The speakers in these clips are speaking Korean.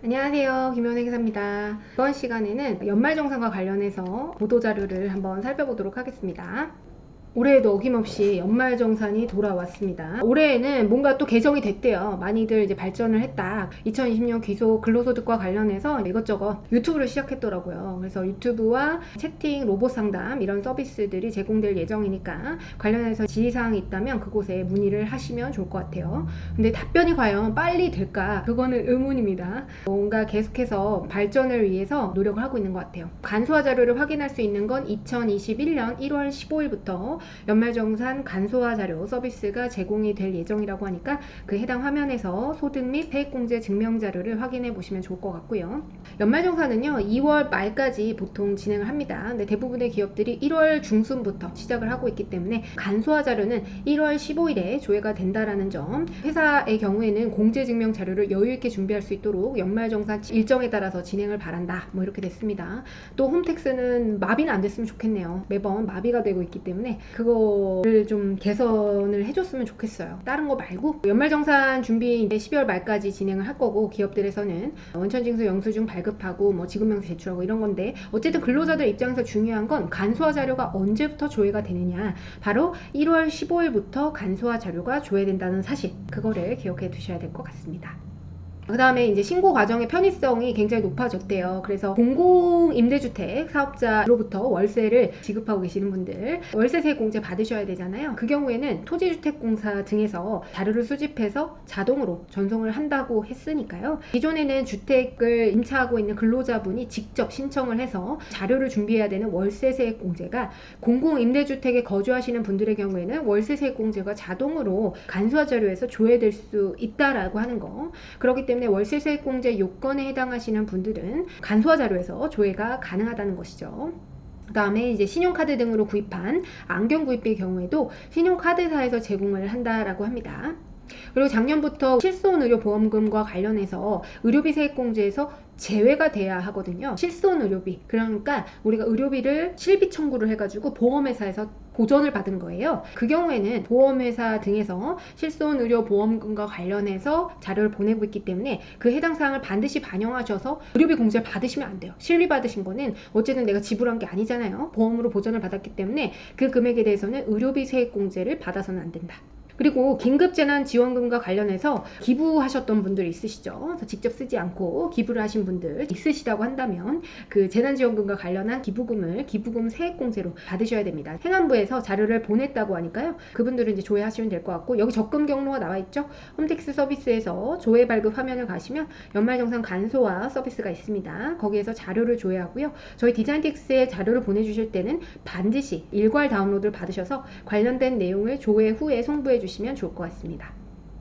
안녕하세요. 김연애 기사입니다. 이번 시간에는 연말정산과 관련해서 보도자료를 한번 살펴보도록 하겠습니다. 올해에도 어김없이 연말정산이 돌아왔습니다. 올해에는 뭔가 또 개정이 됐대요. 많이들 이제 발전을 했다. 2020년 기소 근로소득과 관련해서 이것저것 유튜브를 시작했더라고요. 그래서 유튜브와 채팅, 로봇 상담 이런 서비스들이 제공될 예정이니까 관련해서 지의사항이 있다면 그곳에 문의를 하시면 좋을 것 같아요. 근데 답변이 과연 빨리 될까? 그거는 의문입니다. 뭔가 계속해서 발전을 위해서 노력을 하고 있는 것 같아요. 간소화 자료를 확인할 수 있는 건 2021년 1월 15일부터 연말정산 간소화 자료 서비스가 제공이 될 예정이라고 하니까 그 해당 화면에서 소득 및 세액공제 증명 자료를 확인해 보시면 좋을 것 같고요. 연말정산은요 2월 말까지 보통 진행을 합니다. 근데 대부분의 기업들이 1월 중순부터 시작을 하고 있기 때문에 간소화 자료는 1월 15일에 조회가 된다라는 점, 회사의 경우에는 공제 증명 자료를 여유 있게 준비할 수 있도록 연말정산 일정에 따라서 진행을 바란다, 뭐 이렇게 됐습니다. 또 홈택스는 마비는 안 됐으면 좋겠네요. 매번 마비가 되고 있기 때문에 그거를 좀 개선을 해줬으면 좋겠어요. 다른 거 말고 연말정산 준비 이제 12월 말까지 진행을 할 거고, 기업들에서는 원천징수 영수증 발급하고 뭐 지급명세 제출하고 이런 건데, 어쨌든 근로자들 입장에서 중요한 건 간소화 자료가 언제부터 조회가 되느냐, 바로 1월 15일부터 간소화 자료가 조회된다는 사실, 그거를 기억해 두셔야 될 것 같습니다. 그 다음에 이제 신고 과정의 편의성이 굉장히 높아졌대요. 그래서 공공임대주택 사업자로부터 월세를 지급하고 계시는 분들, 월세세 공제 받으셔야 되잖아요. 그 경우에는 토지주택공사 등에서 자료를 수집해서 자동으로 전송을 한다고 했으니까요. 기존에는 주택을 임차하고 있는 근로자분이 직접 신청을 해서 자료를 준비해야 되는 월세세 공제가, 공공임대주택에 거주하시는 분들의 경우에는 월세세 공제가 자동으로 간소화 자료에서 조회될 수 있다라고 하는 거. 그렇기 때문에 월세세액공제 요건에 해당하시는 분들은 간소화 자료에서 조회가 가능하다는 것이죠. 그 다음에 이제 신용카드 등으로 구입한 안경 구입비의 경우에도 신용카드사에서 제공을 한다라고 합니다. 그리고 작년부터 실손의료보험금과 관련해서 의료비 세액공제에서 제외가 돼야 하거든요. 실손의료비, 그러니까 우리가 의료비를 실비 청구를 해가지고 보험회사에서 보전을 받은 거예요. 그 경우에는 보험회사 등에서 실손의료보험금과 관련해서 자료를 보내고 있기 때문에 그 해당 사항을 반드시 반영하셔서 의료비 공제를 받으시면 안 돼요. 실비 받으신 거는 어쨌든 내가 지불한 게 아니잖아요. 보험으로 보전을 받았기 때문에 그 금액에 대해서는 의료비 세액공제를 받아서는 안 된다. 그리고 긴급재난지원금과 관련해서 기부하셨던 분들 있으시죠? 그래서 직접 쓰지 않고 기부를 하신 분들 있으시다고 한다면 그 재난지원금과 관련한 기부금 세액공제로 받으셔야 됩니다. 행안부에서 자료를 보냈다고 하니까요. 그분들은 이제 조회하시면 될 것 같고, 여기 접근 경로가 나와 있죠? 홈택스 서비스에서 조회 발급 화면을 가시면 연말정산 간소화 서비스가 있습니다. 거기에서 자료를 조회하고요. 저희 디자인텍스에 자료를 보내주실 때는 반드시 일괄 다운로드를 받으셔서 관련된 내용을 조회 후에 송부해 주시면 좋을 것 같습니다.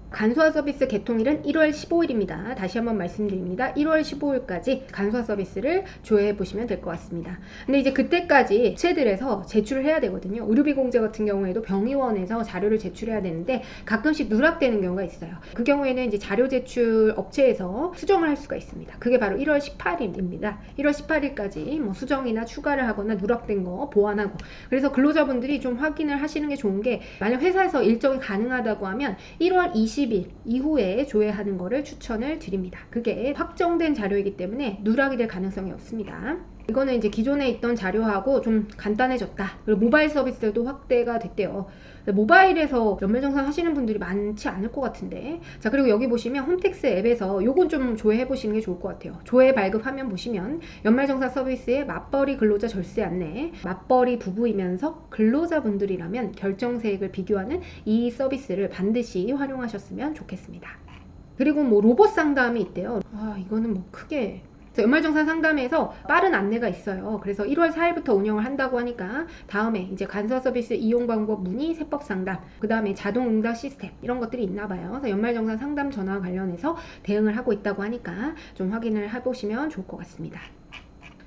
간소화 서비스 개통일은 1월 15일입니다. 다시 한번 말씀드립니다. 1월 15일까지 간소화 서비스를 조회해 보시면 될 것 같습니다. 근데 이제 그때까지 업체들에서 제출을 해야 되거든요. 의료비 공제 같은 경우에도 병의원에서 자료를 제출해야 되는데 가끔씩 누락되는 경우가 있어요. 그 경우에는 이제 자료 제출 업체에서 수정을 할 수가 있습니다. 그게 바로 1월 18일입니다. 1월 18일까지 뭐 수정이나 추가를 하거나 누락된 거 보완하고, 그래서 근로자분들이 좀 확인을 하시는 게 좋은 게, 만약 회사에서 일정이 가능하다고 하면 1월 20일 이후에 조회하는 거를 추천을 드립니다. 그게 확정된 자료이기 때문에 누락이 될 가능성이 없습니다. 이거는 이제 기존에 있던 자료하고 좀 간단해졌다. 그리고 모바일 서비스도 확대가 됐대요. 모바일에서 연말정산 하시는 분들이 많지 않을 것 같은데, 자, 그리고 여기 보시면 홈택스 앱에서 요건 좀 조회해 보시는 게 좋을 것 같아요. 조회 발급 화면 보시면 연말정산 서비스에 맞벌이 근로자 절세 안내, 맞벌이 부부이면서 근로자분들이라면 결정세액을 비교하는 이 서비스를 반드시 활용하셨으면 좋겠습니다. 그리고 뭐 로봇 상담이 있대요. 이거는 뭐 크게 연말정산 상담에서 빠른 안내가 있어요. 그래서 1월 4일부터 운영을 한다고 하니까 다음에 이제 간소화 서비스 이용 방법 문의, 세법 상담, 그 다음에 자동 응답 시스템, 이런 것들이 있나 봐요. 그래서 연말정산 상담 전화 관련해서 대응을 하고 있다고 하니까 좀 확인을 해보시면 좋을 것 같습니다.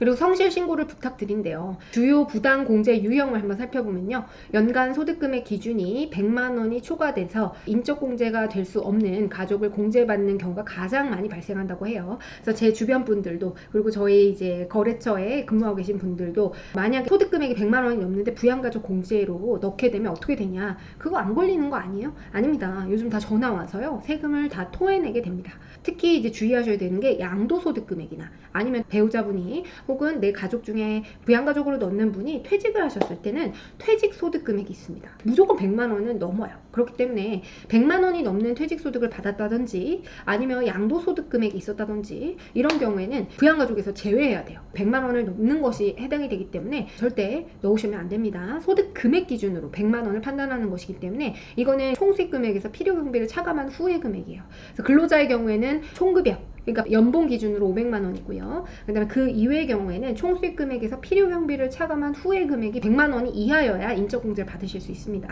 그리고 성실 신고를 부탁드린대요. 주요 부당 공제 유형을 한번 살펴보면요. 연간 소득금액 기준이 100만 원이 초과돼서 인적 공제가 될 수 없는 가족을 공제받는 경우가 가장 많이 발생한다고 해요. 그래서 제 주변 분들도, 그리고 저희 이제 거래처에 근무하고 계신 분들도 만약에 소득금액이 100만 원이 넘는데 부양가족 공제로 넣게 되면 어떻게 되냐? 그거 안 걸리는 거 아니에요? 아닙니다. 요즘 다 전화 와서요. 세금을 다 토해내게 됩니다. 특히 이제 주의하셔야 되는 게 양도소득 금액이나 아니면 배우자분이 혹은 내 가족 중에 부양가족으로 넣는 분이 퇴직을 하셨을 때는 퇴직소득 금액이 있습니다. 무조건 100만 원은 넘어요. 그렇기 때문에 100만 원이 넘는 퇴직소득을 받았다든지 아니면 양도소득 금액이 있었다든지 이런 경우에는 부양가족에서 제외해야 돼요. 100만 원을 넘는 것이 해당이 되기 때문에 절대 넣으시면 안 됩니다. 소득 금액 기준으로 100만 원을 판단하는 것이기 때문에 이거는 총수익 금액에서 필요경비를 차감한 후의 금액이에요. 그래서 근로자의 경우에는 총급여, 그러니까 연봉 기준으로 500만 원이고요. 그 다음에 그 이외의 경우에는 총수익 금액에서 필요경비를 차감한 후의 금액이 100만 원이 이하여야 인적공제를 받으실 수 있습니다.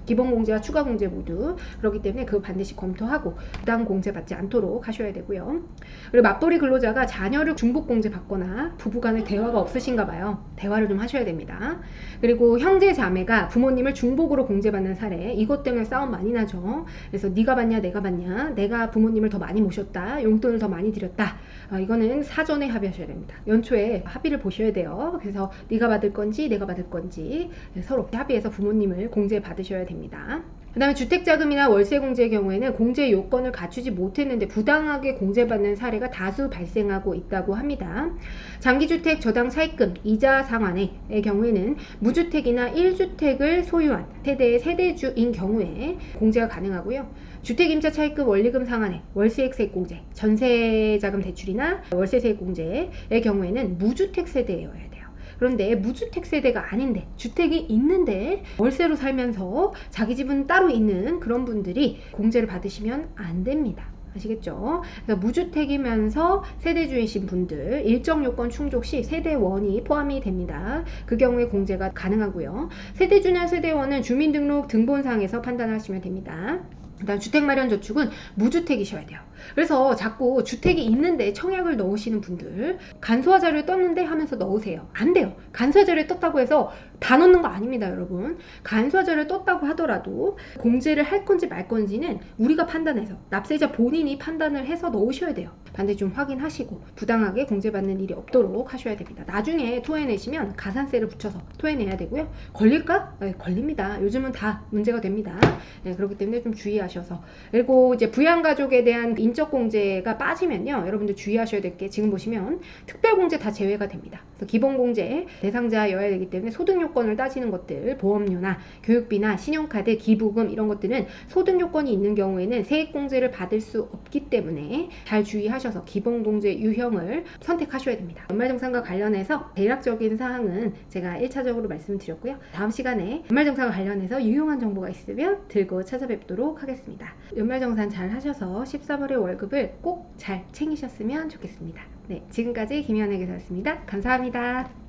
기본공제와 추가공제 모두 그렇기 때문에 그거 반드시 검토하고 부당 공제 받지 않도록 하셔야 되고요. 그리고 맞벌이 근로자가 자녀를 중복공제 받거나 부부간에 대화가 없으신가 봐요. 대화를 좀 하셔야 됩니다. 그리고 형제 자매가 부모님을 중복으로 공제받는 사례, 이것 때문에 싸움 많이 나죠. 그래서 네가 받냐 내가 받냐, 내가 부모님을 더 많이 모셨다, 용돈을 더 많이 드렸다, 이거는 사전에 합의하셔야 됩니다. 연초에 합의를 보셔야 돼요. 그래서 네가 받을 건지 내가 받을 건지 서로 합의해서 부모님을 공제 받으셔야 됩니다. 그 다음에 주택자금이나 월세공제의 경우에는 공제 요건을 갖추지 못했는데 부당하게 공제받는 사례가 다수 발생하고 있다고 합니다. 장기주택 저당 차입금 이자 상환의 경우에는 무주택이나 1주택을 소유한 세대의 세대주인 경우에 공제가 가능하고요. 주택임차 차입금 원리금 상환의 월세액세액 공제, 전세자금 대출이나 월세세액 공제의 경우에는 무주택 세대여야 돼요. 그런데 무주택 세대가 아닌데 주택이 있는데 월세로 살면서 자기 집은 따로 있는 그런 분들이 공제를 받으시면 안 됩니다. 아시겠죠? 그러니까 무주택이면서 세대주이신 분들 일정 요건 충족 시 세대원이 포함이 됩니다. 그 경우에 공제가 가능하고요. 세대주나 세대원은 주민등록 등본상에서 판단하시면 됩니다. 그다음 주택마련저축은 무주택이셔야 돼요. 그래서 자꾸 주택이 있는데 청약을 넣으시는 분들 간소화 자료에 떴는데 하면서 넣으세요. 안 돼요. 간소화 자료에 떴다고 해서 다 넣는 거 아닙니다, 여러분. 간소화 자료에 떴다고 하더라도 공제를 할 건지 말 건지는 우리가 판단해서 납세자 본인이 판단을 해서 넣으셔야 돼요. 반드시 좀 확인하시고 부당하게 공제받는 일이 없도록 하셔야 됩니다. 나중에 토해내시면 가산세를 붙여서 토해내야 되고요. 걸릴까? 네, 걸립니다. 요즘은 다 문제가 됩니다. 네, 그렇기 때문에 좀 주의하셔서. 그리고 이제 부양가족에 대한 인적공제가 빠지면요, 여러분들 주의하셔야 될 게 지금 보시면 특별공제 다 제외가 됩니다. 그래서 기본공제 대상자여야 되기 때문에 소득 요건을 따지는 것들, 보험료나 교육비나 신용카드, 기부금 이런 것들은 소득 요건이 있는 경우에는 세액공제를 받을 수 없기 때문에 잘 주의하셔서 기본공제 유형을 선택하셔야 됩니다. 연말정산과 관련해서 대략적인 사항은 제가 1차적으로 말씀드렸고요. 다음 시간에 연말정산과 관련해서 유용한 정보가 있으면 들고 찾아뵙도록 하겠습니다. 연말정산 잘 하셔서 13월의 월급을 꼭 잘 챙기셨으면 좋겠습니다. 네, 지금까지 김현애 기사였습니다. 감사합니다.